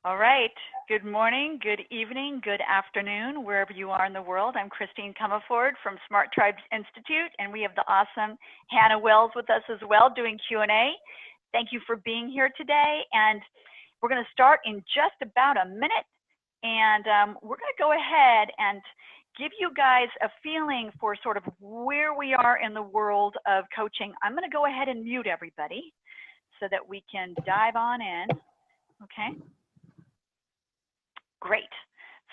All right. Good morning, good evening, good afternoon, wherever you are in the world. I'm Christine Comaford from Smart Tribes Institute, and we have the awesome Hannah Wells with us as well doing Q&A. Thank you for being here today, and we're going to start in just about a minute, and we're going to go ahead and give you guys a feeling for sort of where we are in the world of coaching. I'm going to go ahead and mute everybody so that we can dive on in. Okay. Great.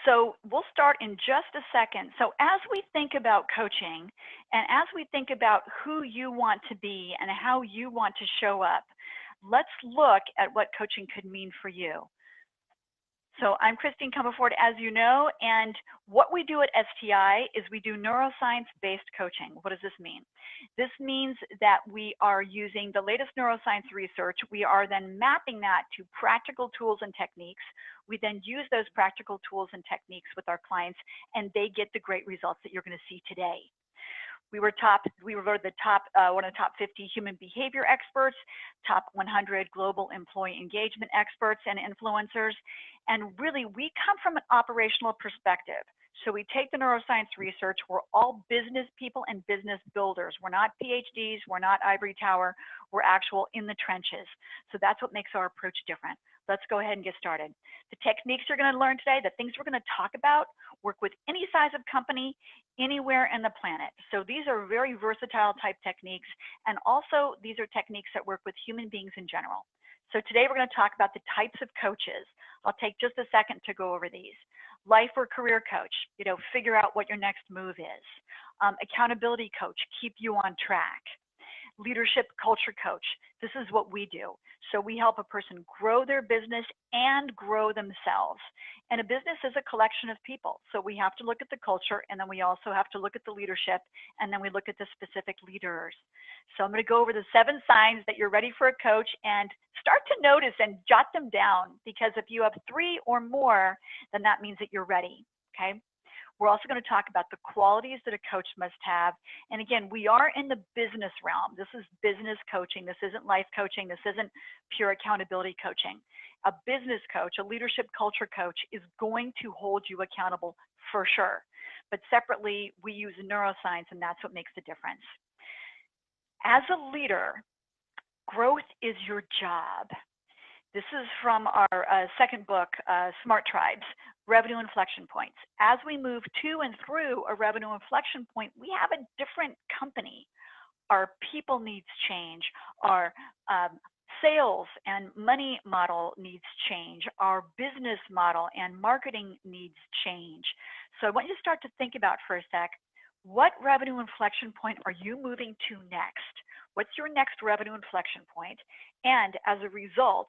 So we'll start in just a second. So as we think about coaching and as we think about who you want to be and how you want to show up, let's look at what coaching could mean for you. So I'm Christine Comaford, as you know, and what we do at STI is we do neuroscience-based coaching. What does this mean? This means that we are using the latest neuroscience research. We are then mapping that to practical tools and techniques. We then use those practical tools and techniques with our clients, and they get the great results that you're going to see today. We were one of the top 50 human behavior experts, top 100 global employee engagement experts and influencers. And really, we come from an operational perspective. So we take the neuroscience research. We're all business people and business builders. We're not PhDs. We're not ivory tower. We're actual in the trenches. So that's what makes our approach different. Let's go ahead and get started. The techniques you're going to learn today, the things we're going to talk about, work with any size of company, anywhere in the planet. So these are very versatile type techniques. And also, these are techniques that work with human beings in general. So today we're going to talk about the types of coaches. I'll take just a second to go over these. Life or career coach, figure out what your next move is. Accountability coach, keep you on track. Leadership culture coach, this is what we do. So we help a person grow their business and grow themselves. And a business is a collection of people. So we have to look at the culture, and then we also have to look at the leadership, and then we look at the specific leaders. So I'm going to go over the 7 signs that you're ready for a coach and start to notice and jot them down, because if you have 3 or more, then that means that you're ready, okay? We're also going to talk about the qualities that a coach must have. And again, we are in the business realm. This is business coaching. This isn't life coaching. This isn't pure accountability coaching. A business coach, a leadership culture coach, is going to hold you accountable for sure. But separately, we use neuroscience, and that's what makes the difference. As a leader, growth is your job. This is from our second book, Smart Tribes, Revenue Inflection Points. As we move to and through a revenue inflection point, we have a different company. Our people needs change. Our sales and money model needs change. Our business model and marketing needs change. So I want you to start to think about for a sec, what revenue inflection point are you moving to next? What's your next revenue inflection point? And as a result,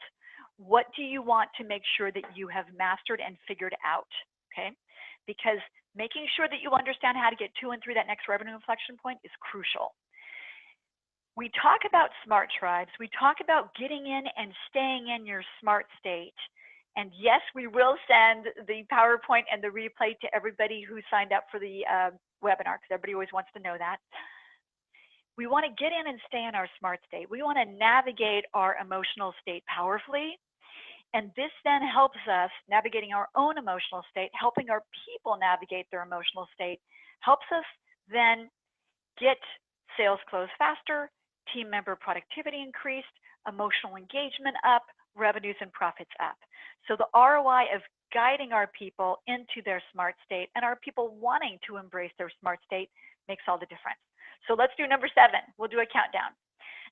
what do you want to make sure that you have mastered and figured out, okay? Because making sure that you understand how to get to and through that next revenue inflection point is crucial. We talk about smart tribes. We talk about getting in and staying in your smart state. And yes, we will send the PowerPoint and the replay to everybody who signed up for the webinar, because everybody always wants to know that. We want to get in and stay in our smart state. We want to navigate our emotional state powerfully. And this then helps us navigating our own emotional state, helping our people navigate their emotional state, helps us then get sales closed faster, team member productivity increased, emotional engagement up, revenues and profits up. So the ROI of guiding our people into their smart state and our people wanting to embrace their smart state makes all the difference. So let's do number 7. We'll do a countdown.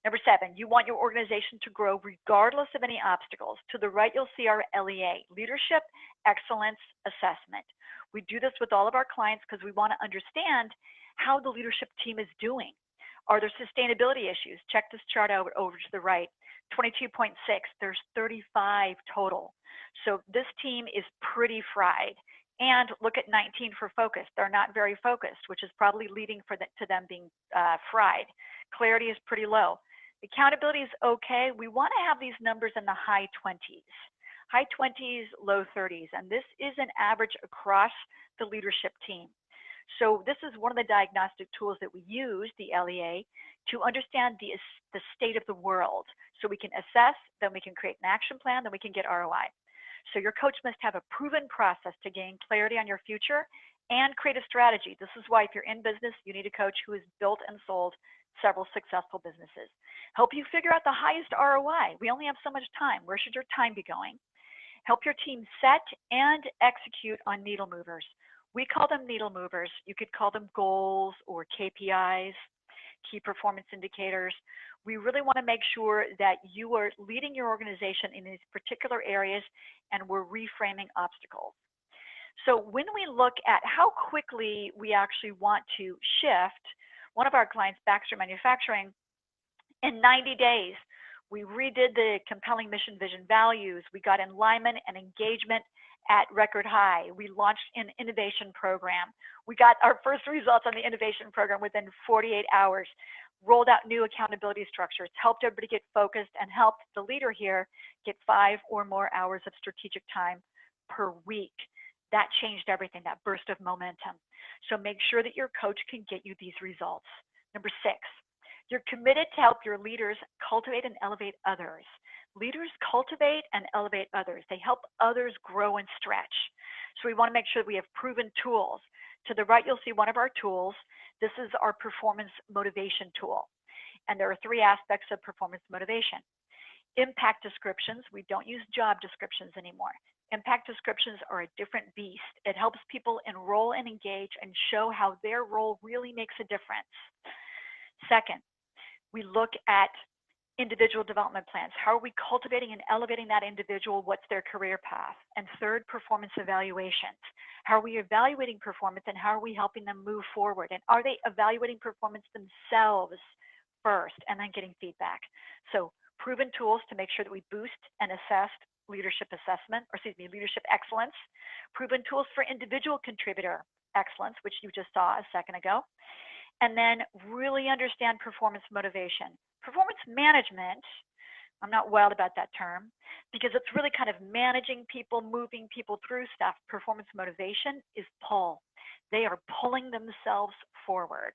Number 7, you want your organization to grow regardless of any obstacles. To the right, you'll see our LEA, Leadership Excellence Assessment. We do this with all of our clients because we want to understand how the leadership team is doing. Are there sustainability issues? Check this chart out over to the right. 22.6, there's 35 total. So this team is pretty fried. And look at 19 for focus. They're not very focused, which is probably leading to them being fried. Clarity is pretty low. Accountability is okay. We want to have these numbers in the high 20s. High 20s, low 30s. And this is an average across the leadership team. So this is one of the diagnostic tools that we use, the LEA, to understand the state of the world. So we can assess, then we can create an action plan, then we can get ROI. So your coach must have a proven process to gain clarity on your future and create a strategy. This is why if you're in business, you need a coach who has built and sold several successful businesses. Help you figure out the highest ROI. We only have so much time. Where should your time be going? Help your team set and execute on needle movers. We call them needle movers. You could call them goals or KPIs, key performance indicators. We really want to make sure that you are leading your organization in these particular areas, and we're reframing obstacles. So when we look at how quickly we actually want to shift, one of our clients, Baxter Manufacturing, in 90 days, we redid the compelling mission, vision, values. We got alignment and engagement at record high. We launched an innovation program. We got our first results on the innovation program within 48 hours, rolled out new accountability structures, helped everybody get focused, and helped the leader here get 5 or more hours of strategic time per week. That changed everything, that burst of momentum. So make sure that your coach can get you these results. Number 6, you're committed to help your leaders cultivate and elevate others. Leaders cultivate and elevate others. They help others grow and stretch. So we want to make sure that we have proven tools. To the right, you'll see one of our tools. This is our performance motivation tool. And there are 3 aspects of performance motivation. Impact descriptions. We don't use job descriptions anymore. Impact descriptions are a different beast. It helps people enroll and engage and show how their role really makes a difference. Second, we look at individual development plans. How are we cultivating and elevating that individual? What's their career path? And third, performance evaluations. How are we evaluating performance, and how are we helping them move forward? And are they evaluating performance themselves first and then getting feedback? So proven tools to make sure that we boost and assess leadership excellence. Proven tools for individual contributor excellence, which you just saw a second ago. And then really understand performance motivation. Performance management, I'm not wild about that term, because it's really kind of managing people, moving people through stuff. Performance motivation is pull. They are pulling themselves forward.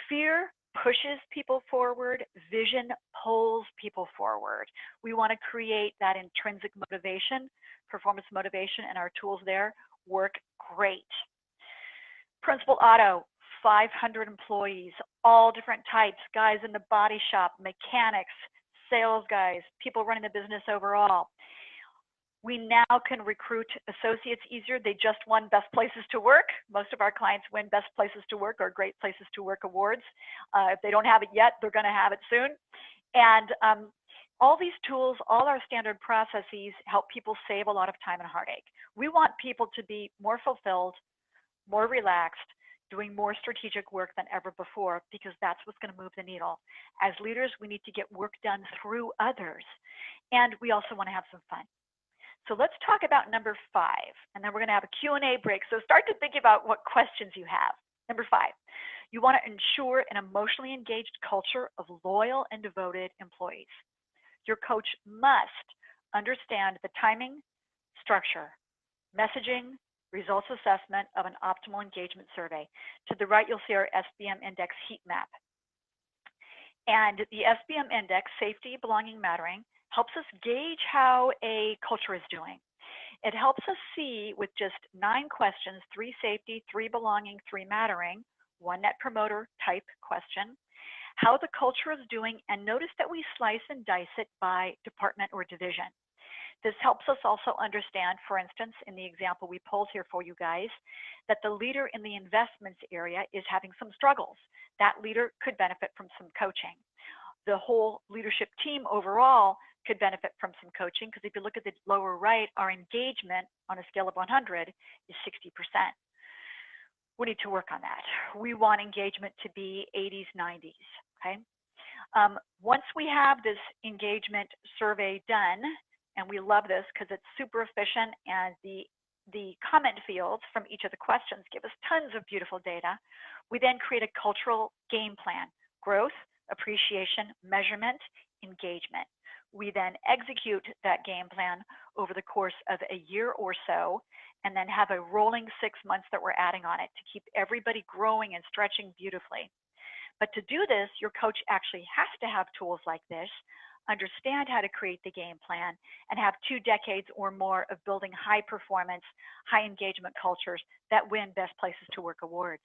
Fear pushes people forward. Vision pulls people forward. We want to create that intrinsic motivation. Performance motivation and our tools there work great. Principal Auto, 500 employees, all different types, guys in the body shop, mechanics, sales guys, people running the business overall. We now can recruit associates easier. They just won Best Places to Work. Most of our clients win Best Places to Work or Great Places to Work awards. If they don't have it yet, they're going to have it soon. And all these tools, all our standard processes help people save a lot of time and heartache. We want people to be more fulfilled, more relaxed, doing more strategic work than ever before, because that's what's going to move the needle. As leaders, we need to get work done through others. And we also want to have some fun. So let's talk about number 5, and then we're going to have a Q&A break. So start to think about what questions you have. Number 5, you want to ensure an emotionally engaged culture of loyal and devoted employees. Your coach must understand the timing, structure, messaging, results assessment of an optimal engagement survey. To the right, you'll see our SBM index heat map. And the SBM index, safety, belonging, mattering, helps us gauge how a culture is doing. It helps us see with just 9 questions, 3 safety, 3 belonging, 3 mattering, 1 net promoter type question, how the culture is doing, and notice that we slice and dice it by department or division. This helps us also understand, for instance, in the example we pulled here for you guys, that the leader in the investments area is having some struggles. That leader could benefit from some coaching. The whole leadership team overall could benefit from some coaching, because if you look at the lower right, our engagement on a scale of 100 is 60%. We need to work on that. We want engagement to be 80s, 90s, okay? Once we have this engagement survey done, and we love this because it's super efficient, and the comment fields from each of the questions give us tons of beautiful data, we then create a cultural game plan: growth, appreciation, measurement, engagement. We then execute that game plan over the course of a year or so, and then have a rolling 6 months that we're adding on it to keep everybody growing and stretching beautifully. But to do this, your coach actually has to have tools like this. understand how to create the game plan, and have 2 decades or more of building high performance, high engagement cultures that win Best Places to Work awards.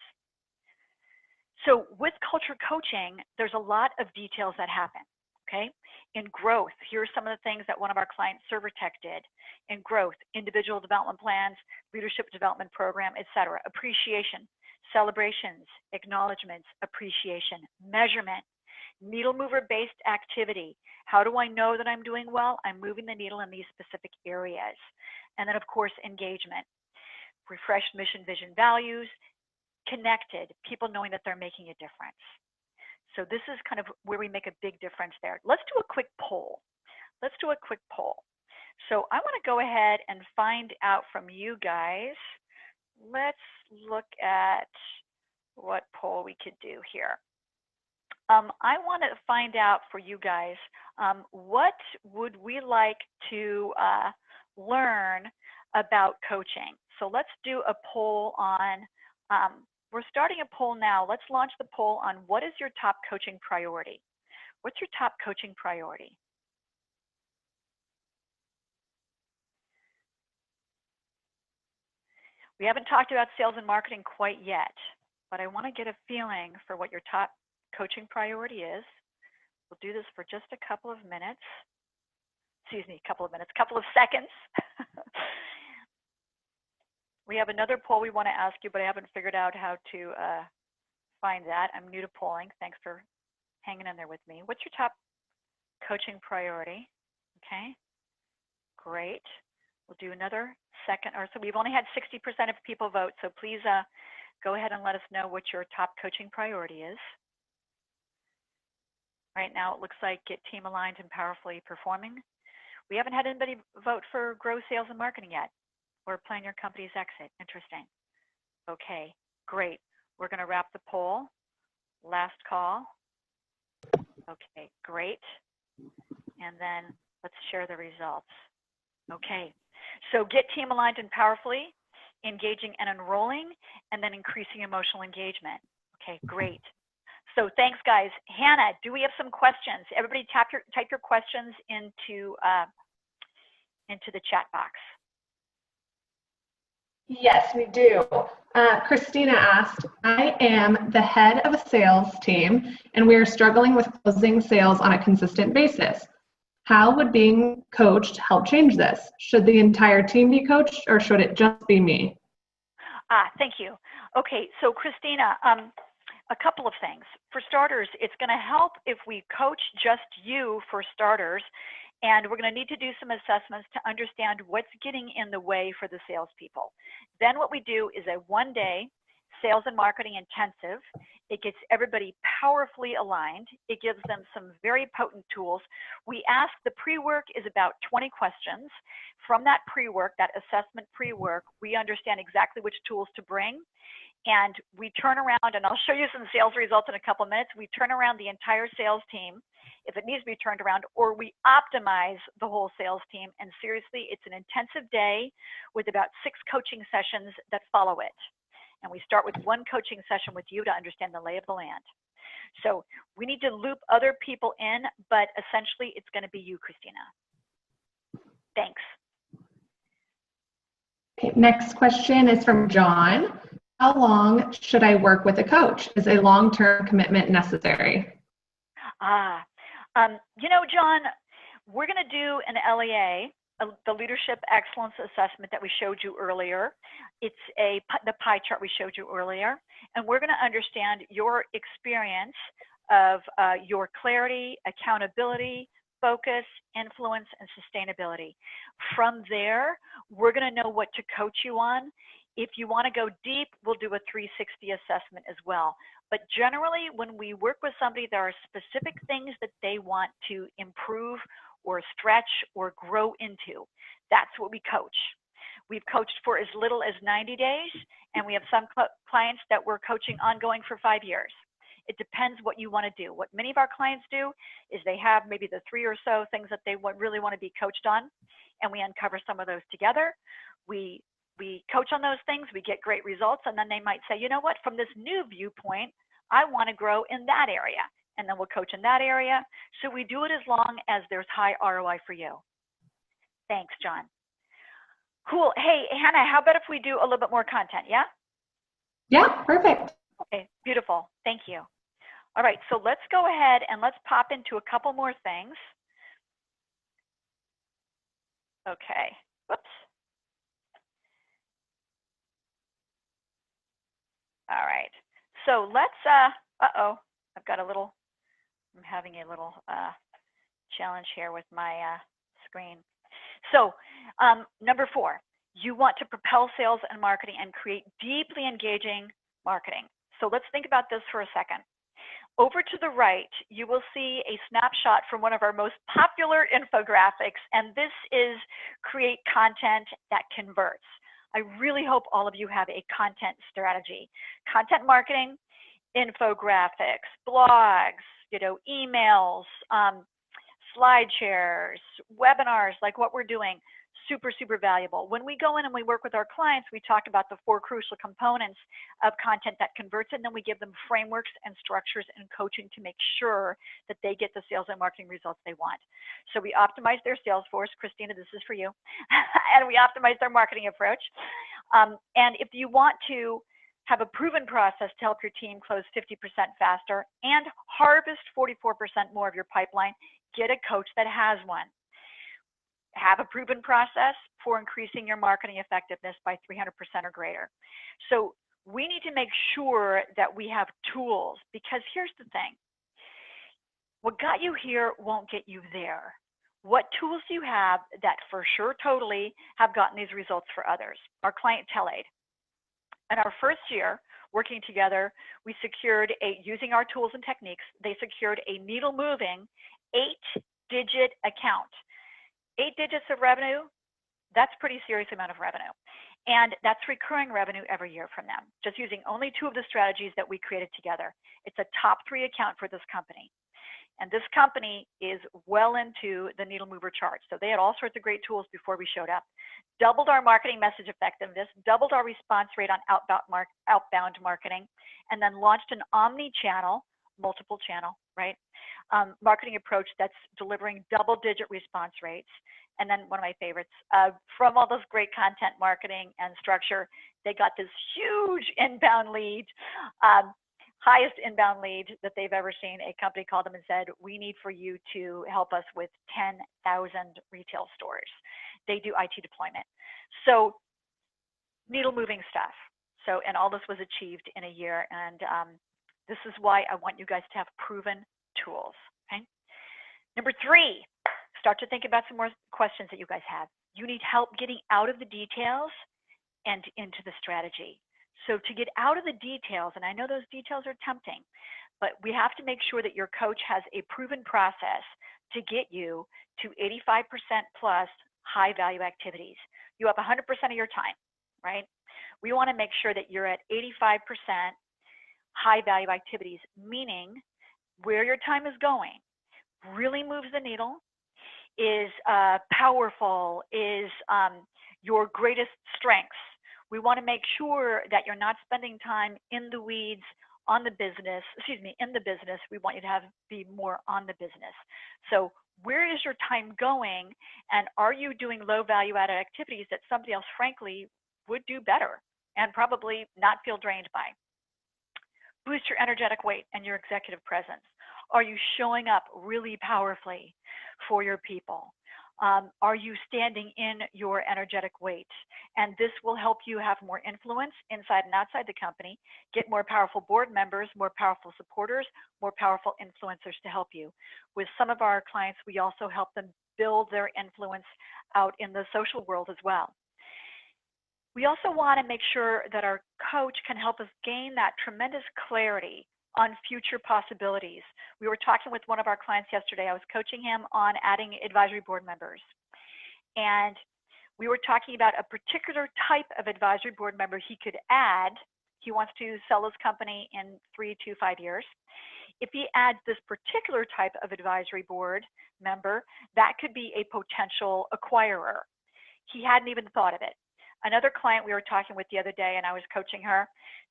So with culture coaching, there's a lot of details that happen, okay? In growth, here are some of the things that one of our clients, ServerTech, did. In growth, individual development plans, leadership development program, etc. Appreciation, celebrations, acknowledgments, appreciation, measurement, needle mover based activity. How do I know that I'm doing well? I'm moving the needle in these specific areas. And then of course, engagement, refreshed mission, vision, values, connected, people knowing that they're making a difference. So this is kind of where we make a big difference there. Let's do a quick poll. Let's do a quick poll. So I want to go ahead and find out from you guys. Let's look at what poll we could do here. I want to find out for you guys, what would we like to learn about coaching? So let's do a poll on, we're starting a poll now. Let's launch the poll on what is your top coaching priority? What's your top coaching priority? We haven't talked about sales and marketing quite yet, but I want to get a feeling for what your top coaching priority is. We'll do this for just a couple of minutes. Excuse me, couple of seconds. We have another poll we want to ask you, but I haven't figured out how to find that. I'm new to polling. Thanks for hanging in there with me. What's your top coaching priority? Okay, great. We'll do another second or so. We've only had 60% of people vote, so please go ahead and let us know what your top coaching priority is. Right now, it looks like get team aligned and powerfully performing. We haven't had anybody vote for grow sales and marketing yet, or plan your company's exit. Interesting. Okay, great. We're going to wrap the poll. Last call. Okay, great. And then let's share the results. Okay, so get team aligned and powerfully, engaging and enrolling, and then increasing emotional engagement. Okay, great. So thanks, guys. Hannah, do we have some questions? Everybody type your questions into the chat box. Yes, we do. Christina asked, I am the head of a sales team, and we are struggling with closing sales on a consistent basis. How would being coached help change this? Should the entire team be coached, or should it just be me? Thank you. Okay, so Christina, a couple of things. For starters, it's going to help if we coach just you for starters, and we're going to need to do some assessments to understand what's getting in the way for the salespeople. Then what we do is a one-day sales and marketing intensive. It gets everybody powerfully aligned. It gives them some very potent tools. We ask, the pre-work is about 20 questions. From that pre-work, that assessment pre-work, we understand exactly which tools to bring. And we turn around, and I'll show you some sales results in a couple of minutes. We turn around the entire sales team if it needs to be turned around, or we optimize the whole sales team. And seriously, it's an intensive day with about 6 coaching sessions that follow it. And we start with 1 coaching session with you to understand the lay of the land. So we need to loop other people in, but essentially it's going to be you, Christina. Thanks. Okay, next question is from John. How long should I work with a coach? Is a long-term commitment necessary? You know, John, we're going to do an LEA, the Leadership Excellence Assessment that we showed you earlier. It's the pie chart we showed you earlier, and we're going to understand your experience of your clarity, accountability, focus, influence, and sustainability. From there, we're going to know what to coach you on. If you want to go deep, we'll do a 360 assessment as well. But generally, when we work with somebody, there are specific things that they want to improve or stretch or grow into. That's what we coach. We've coached for as little as 90 days, and we have some clients that we're coaching ongoing for 5 years. It depends what you want to do. What many of our clients do is they have maybe the 3 or so things that they really want to be coached on, and we uncover some of those together. We coach on those things, we get great results, and then they might say, you know what, from this new viewpoint, I want to grow in that area. and then we'll coach in that area. So we do it as long as there's high ROI for you. Thanks, John. Cool. Hey, Hannah, how about if we do a little bit more content, yeah? Yeah, perfect. Okay, beautiful. Thank you. All right, so let's go ahead and let's pop into a couple more things. Okay, whoops. All right, so let's, uh-oh, I've got a little, I'm having a little challenge here with my screen. So number 4, you want to propel sales and marketing and create deeply engaging marketing. So let's think about this for a second. Over to the right, you will see a snapshot from one of our most popular infographics, and this is create content that converts. I really hope all of you have a content strategy. Content marketing, infographics, blogs, emails, slide shares, webinars, like what we're doing, super, super valuable. When we go in and we work with our clients, we talk about the 4 crucial components of content that converts, and then we give them frameworks and structures and coaching to make sure that they get the sales and marketing results they want. So we optimize their sales force. Christina, this is for you. And we optimize their marketing approach. And if you want to have a proven process to help your team close 50% faster and harvest 44% more of your pipeline, get a coach that has one. Have a proven process for increasing your marketing effectiveness by 300% or greater. So we need to make sure that we have tools, because here's the thing. What got you here won't get you there. What tools do you have that for sure totally have gotten these results for others? Our clientele aid. In our first year working together, we secured using our tools and techniques, they secured a needle moving 8-digit account. 8 digits of revenue, that's a pretty serious amount of revenue. And that's recurring revenue every year from them, just using only 2 of the strategies that we created together. It's a top 3 account for this company. And this company is well into the needle mover chart. So they had all sorts of great tools before we showed up. Doubled our marketing message effectiveness, doubled our response rate on outbound marketing, and then launched an omni-channel, multiple channel, right? Marketing approach that's delivering double-digit response rates. And then one of my favorites, from all this great content marketing and structure, they got this huge inbound lead, highest inbound lead that they've ever seen. A company called them and said, we need for you to help us with 10,000 retail stores. They do IT deployment. So needle moving stuff. So, and all this was achieved in a year. And this is why I want you guys to have proven tools, okay? Number 3, start to think about some more questions that you guys have. You need help getting out of the details and into the strategy. So to get out of the details, and I know those details are tempting, but we have to make sure that your coach has a proven process to get you to 85% plus high value activities. You have 100% of your time, right? We want to make sure that you're at 85% high value activities, meaning where your time is going really moves the needle, is powerful, is your greatest strengths. We want to make sure that you're not spending time in the weeds on the business, in the business. We want you to be more on the business. So where is your time going, and are you doing low value added activities that somebody else frankly would do better and probably not feel drained by? Boost your energetic weight and your executive presence. Are you showing up really powerfully for your people? Are you standing in your energetic weight? And this will help you have more influence inside and outside the company, get more powerful board members, more powerful supporters, more powerful influencers to help you. With some of our clients, we also help them build their influence out in the social world as well. We also want to make sure that our coach can help us gain that tremendous clarity on future possibilities. We were talking with one of our clients yesterday. I was coaching him on adding advisory board members. And we were talking about a particular type of advisory board member he could add. He wants to sell his company in 3 to 5 years. If he adds this particular type of advisory board member, that could be a potential acquirer. He hadn't even thought of it. Another client we were talking with the other day, and I was coaching her,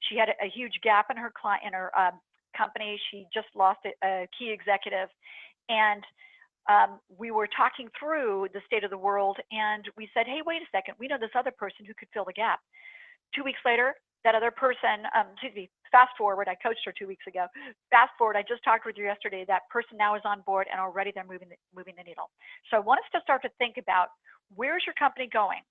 she had a huge gap in her company. She just lost a key executive, and we were talking through the state of the world, and we said, hey, wait a second, we know this other person who could fill the gap. 2 weeks later, that other person, fast forward, I coached her 2 weeks ago. Fast forward, I just talked with her yesterday. That person now is on board, and already they're moving the needle. So I want us to start to think about, where's your company going?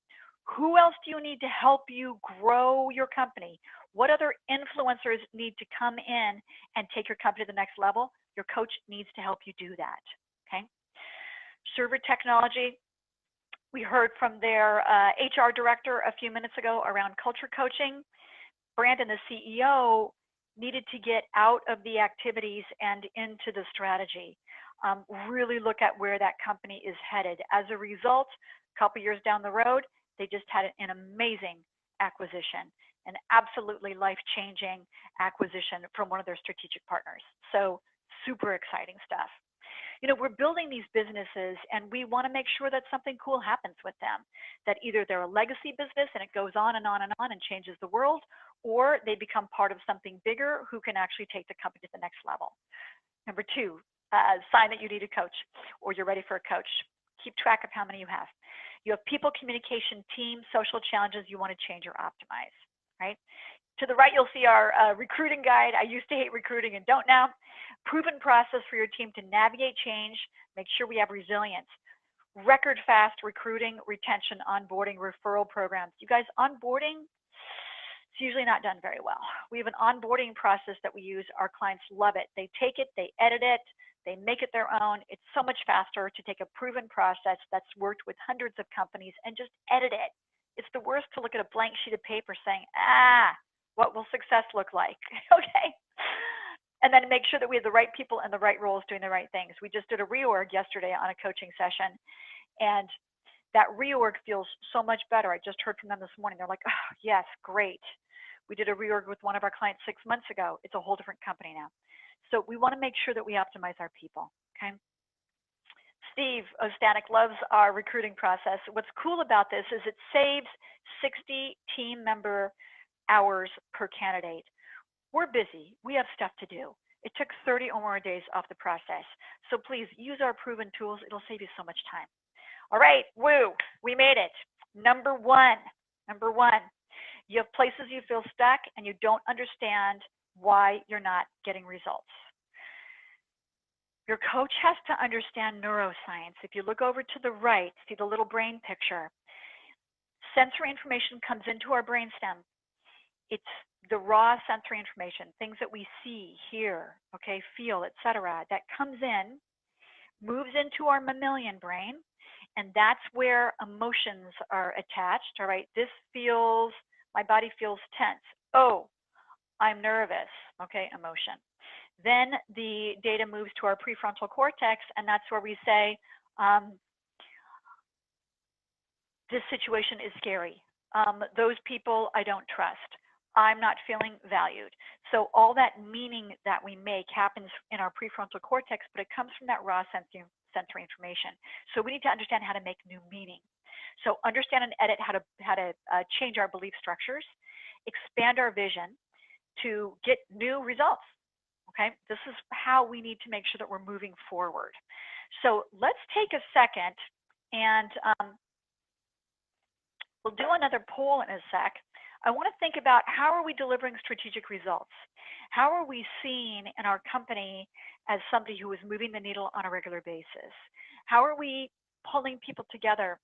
Who else do you need to help you grow your company? What other influencers need to come in and take your company to the next level? Your coach needs to help you do that, okay? Server technology. We heard from their HR director a few minutes ago around culture coaching. Brandon, the CEO, needed to get out of the activities and into the strategy. Really look at where that company is headed. As a result, a couple years down the road, they just had an amazing acquisition, an absolutely life-changing acquisition from one of their strategic partners. So super exciting stuff. You know, we're building these businesses, and we want to make sure that something cool happens with them, that either they're a legacy business and it goes on and on and on and changes the world, or they become part of something bigger who can actually take the company to the next level. Number two, sign that you need a coach or you're ready for a coach. Keep track of how many you have. You have people, communication, team, social challenges you want to change or optimize, right? To the right, you'll see our recruiting guide. I used to hate recruiting and don't now. Proven process for your team to navigate change, make sure we have resilience. Record fast recruiting, retention, onboarding, referral programs. You guys, onboarding, it's usually not done very well. We have an onboarding process that we use. Our clients love it. They take it, they edit it, they make it their own. It's so much faster to take a proven process that's worked with hundreds of companies and just edit it. It's the worst to look at a blank sheet of paper saying, what will success look like? Okay. And then make sure that we have the right people and the right roles doing the right things. We just did a reorg yesterday on a coaching session, and that reorg feels so much better. I just heard from them this morning. They're like, oh, yes, great. We did a reorg with one of our clients 6 months ago. It's a whole different company now. So we want to make sure that we optimize our people, okay? Steve Ostanek loves our recruiting process. What's cool about this is it saves 60 team member hours per candidate. We're busy. We have stuff to do. It took 30 or more days off the process. So please use our proven tools. It'll save you so much time. All right, woo, we made it. Number one, you have places you feel stuck and you don't understand why you're not getting results. Your coach has to understand neuroscience. If you look over to the right, see the little brain picture. Sensory information comes into our brainstem. It's the raw sensory information, things that we see, hear, okay, feel, etc., that comes in, moves into our mammalian brain, and that's where emotions are attached. All right, my body feels tense. Oh, I'm nervous, okay, emotion. Then the data moves to our prefrontal cortex, and that's where we say, this situation is scary. Those people I don't trust. I'm not feeling valued. So all that meaning that we make happens in our prefrontal cortex, but it comes from that raw sensory information. So we need to understand how to make new meaning. So understand and edit how to change our belief structures, expand our vision to get new results. Okay, this is how we need to make sure that we're moving forward. So let's take a second and we'll do another poll in a sec. I want to think about, how are we delivering strategic results? How are we seen in our company as somebody who is moving the needle on a regular basis? How are we pulling people together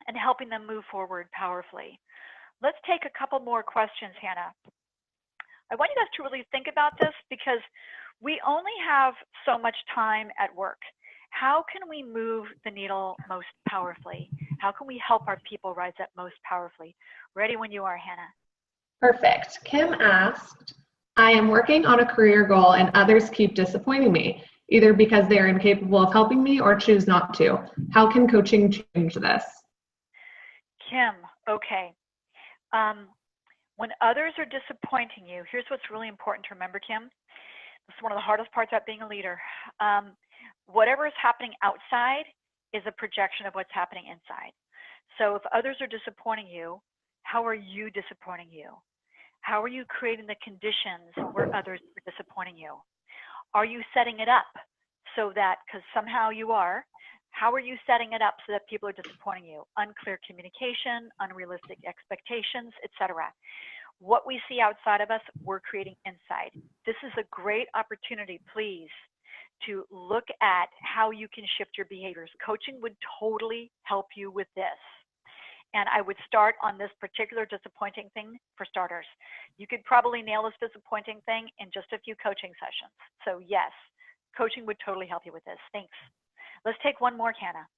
and helping them move forward powerfully? Let's take a couple more questions, Hannah. I want you guys to really think about this because we only have so much time at work. How can we move the needle most powerfully? How can we help our people rise up most powerfully? Ready when you are, Hannah. Perfect. Kim asked, I am working on a career goal and others keep disappointing me, either because they are incapable of helping me or choose not to. How can coaching change this? Kim, okay. When others are disappointing you, here's what's really important to remember, Kim. This is one of the hardest parts about being a leader. Whatever is happening outside is a projection of what's happening inside. So if others are disappointing you, how are you disappointing you? How are you creating the conditions where others are disappointing you? Are you setting it up so that, because somehow you are, how are you setting it up so that people are disappointing you? Unclear communication, unrealistic expectations, etc. What we see outside of us, we're creating inside. This is a great opportunity, please, to look at how you can shift your behaviors. Coaching would totally help you with this. And I would start on this particular disappointing thing for starters. You could probably nail this disappointing thing in just a few coaching sessions. So yes, coaching would totally help you with this. Thanks. Let's take one more, Hannah.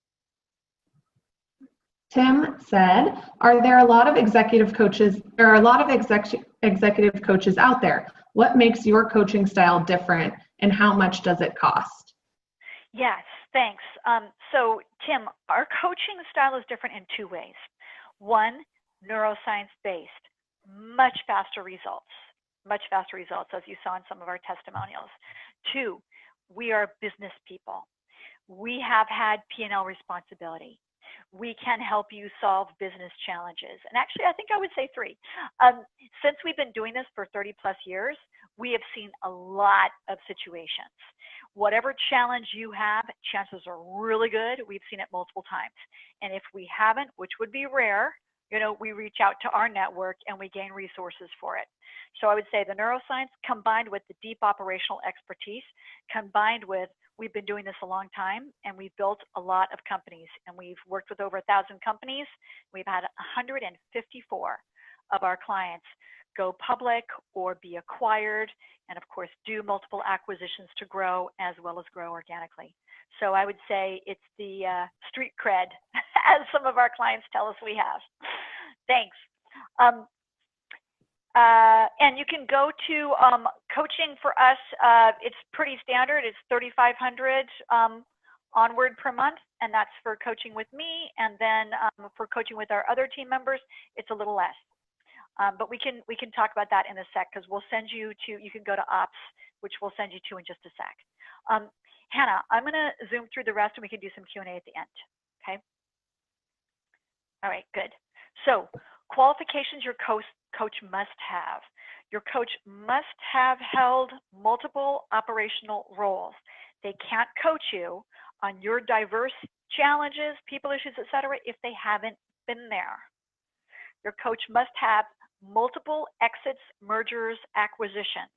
Tim said, are there a lot of executive coaches, there are a lot of executive coaches out there. What makes your coaching style different and how much does it cost? Yes, thanks. So Tim, our coaching style is different in two ways. One, neuroscience-based, much faster results, as you saw in some of our testimonials. Two, we are business people. We have had P&L responsibility. We can help you solve business challenges. And actually, I think I would say three. Since we've been doing this for 30 plus years, we have seen a lot of situations. Whatever challenge you have, chances are really good we've seen it multiple times. And if we haven't, which would be rare, we reach out to our network and we gain resources for it. So I would say the neuroscience combined with the deep operational expertise, combined with we've been doing this a long time and we've built a lot of companies and we've worked with over 1,000 companies. We've had 154 of our clients go public or be acquired, and of course do multiple acquisitions to grow as well as grow organically. So I would say it's the street cred, as some of our clients tell us we have. Thanks. And you can go to coaching for us. It's pretty standard. It's $3,500 onward per month, and that's for coaching with me. And then for coaching with our other team members, it's a little less. But we can talk about that in a sec, because we'll send you to, you can go to ops, which we'll send you to in just a sec. Hannah, I'm going to zoom through the rest and we can do some Q&A at the end. Okay. All right, good. So qualifications your coach must have. Your coach must have held multiple operational roles. They can't coach you on your diverse challenges, people issues, etc., if they haven't been there. Your coach must have multiple exits, mergers, acquisitions,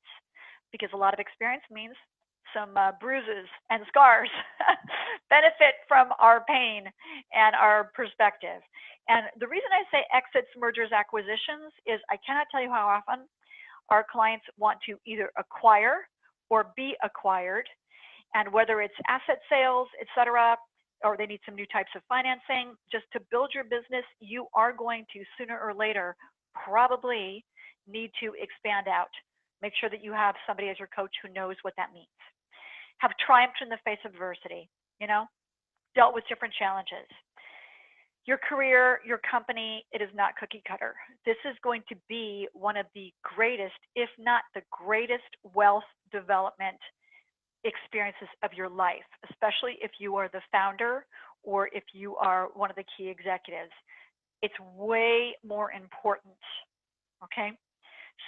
because a lot of experience means some bruises and scars benefit from our pain and our perspective. And the reason I say exits, mergers, acquisitions is I cannot tell you how often our clients want to either acquire or be acquired, and whether it's asset sales, etc., or they need some new types of financing, just to build your business, you are going to sooner or later probably need to expand out. Make sure that you have somebody as your coach who knows what that means. Have triumphed in the face of adversity, dealt with different challenges. Your career, your company, it is not cookie cutter. This is going to be one of the greatest, if not the greatest, wealth development experiences of your life, especially if you are the founder or if you are one of the key executives. It's way more important, okay?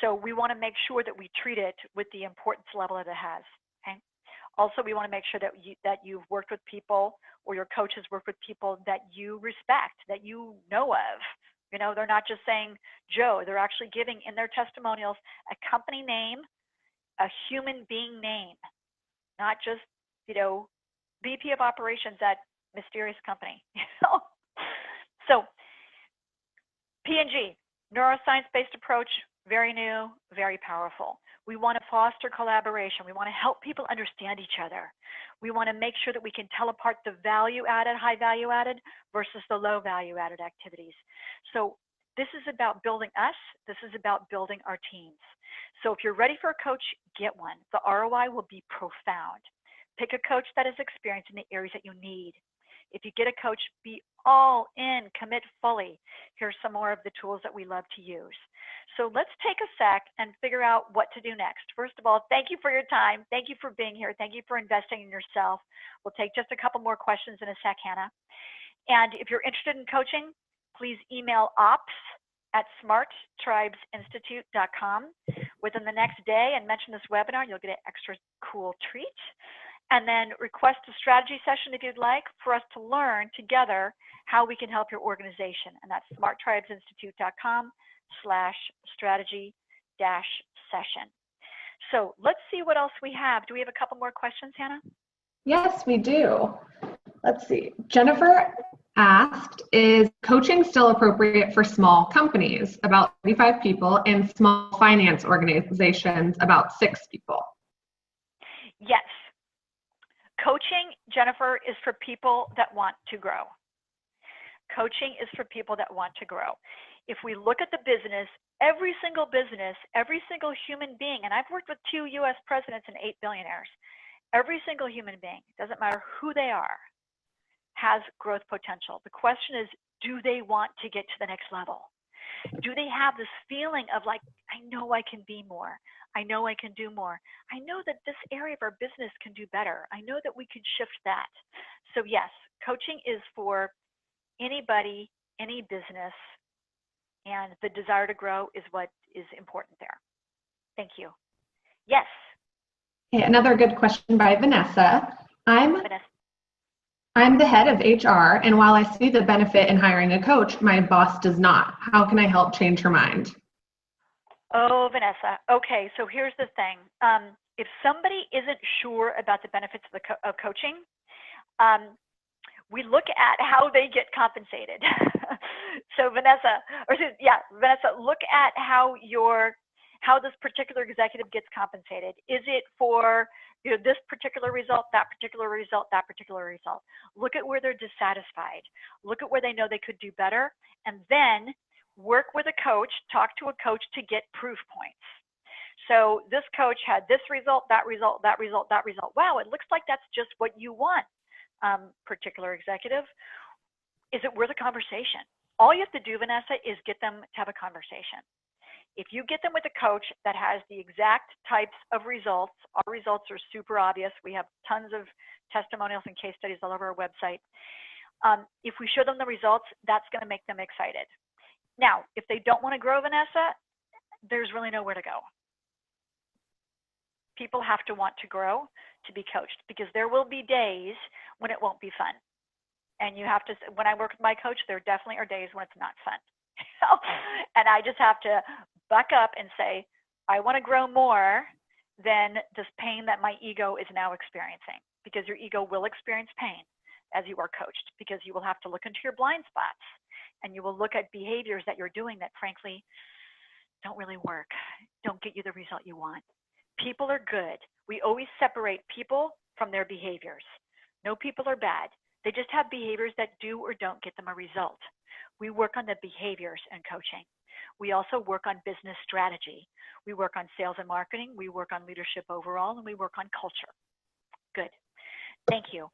So we want to make sure that we treat it with the importance level that it has, okay? Also, we want to make sure that you've worked with people, or your coach has worked with people that you respect, that you know of. They're not just saying Joe, they're actually giving in their testimonials a company name, a human being name, not just, VP of operations at mysterious company. So P&G, neuroscience-based approach, very new, very powerful. We want to foster collaboration. We want to help people understand each other. We want to make sure that we can tell apart the value-added, high value-added versus the low value-added activities. So this is about building us. This is about building our teams. So if you're ready for a coach, get one. The ROI will be profound. Pick a coach that is experienced in the areas that you need. If you get a coach, be all in, commit fully. Here's some more of the tools that we love to use. So let's take a sec and figure out what to do next. First of all, thank you for your time. Thank you for being here. Thank you for investing in yourself. We'll take just a couple more questions in a sec, Hannah. And if you're interested in coaching, please email ops at smarttribesinstitute.com within the next day and mention this webinar. You'll get an extra cool treat. And then request a strategy session if you'd like for us to learn together how we can help your organization. And that's smarttribesinstitute.com/strategy-session. So let's see what else we have. Do we have a couple more questions, Hannah? Yes, we do. Let's see. Jennifer asked, is coaching still appropriate for small companies, about 35 people, and small finance organizations, about 6 people? Yes. Coaching, Jennifer, is for people that want to grow. Coaching is for people that want to grow. If we look at the business, every single human being, and I've worked with 2 US presidents and 8 billionaires, every single human being, doesn't matter who they are, has growth potential. The question is, do they want to get to the next level? Do they have this feeling of like, I know I can be more. I know I can do more. I know that this area of our business can do better. I know that we can shift that. So yes, coaching is for anybody, any business, and the desire to grow is what is important there. Thank you. Yes. Okay, another good question by Vanessa. I'm the head of HR, and while I see the benefit in hiring a coach, my boss does not. How can I help change her mind? Oh, Vanessa. Okay, so here's the thing. If somebody isn't sure about the benefits of coaching, we look at how they get compensated. So Vanessa, look at how this particular executive gets compensated. Is it for this particular result, that particular result, that particular result? Look at where they're dissatisfied. Look at where they know they could do better, and then work with a coach, talk to a coach to get proof points. So this coach had this result, that result, that result, that result. Wow, it looks like that's just what you want, particular executive. Is it worth a conversation? All you have to do, Vanessa, is get them to have a conversation. If you get them with a coach that has the exact types of results, our results are super obvious. We have tons of testimonials and case studies all over our website. If we show them the results, that's going to make them excited. Now, if they don't want to grow, Vanessa, there's really nowhere to go. People have to want to grow to be coached, because there will be days when it won't be fun. And you have to, when I work with my coach, there definitely are days when it's not fun. And I just have to buck up and say, I want to grow more than this pain that my ego is now experiencing, because your ego will experience pain as you are coached, because you will have to look into your blind spots, and you will look at behaviors that you're doing that frankly don't really work, don't get you the result you want. People are good. We always separate people from their behaviors. No people are bad. They just have behaviors that do or don't get them a result. We work on the behaviors in coaching. We also work on business strategy. We work on sales and marketing. We work on leadership overall, and we work on culture. Good. Thank you.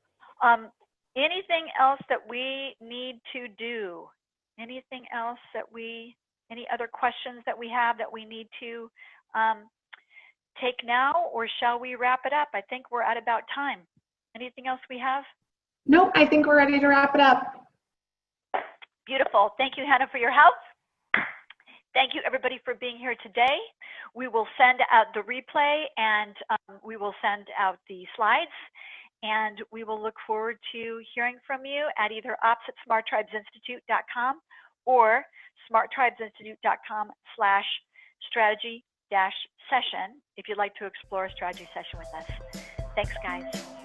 Anything else that we need to do? Anything else that any other questions that we have that we need to take now, or shall we wrap it up? I think we're at about time. Anything else we have? No, I think we're ready to wrap it up. Beautiful. Thank you, Hannah, for your help. Thank you, everybody, for being here today. We will send out the replay, and we will send out the slides, and we will look forward to hearing from you at either ops@smarttribesinstitute.com or smarttribesinstitute.com/strategy-session if you'd like to explore a strategy session with us. Thanks, guys.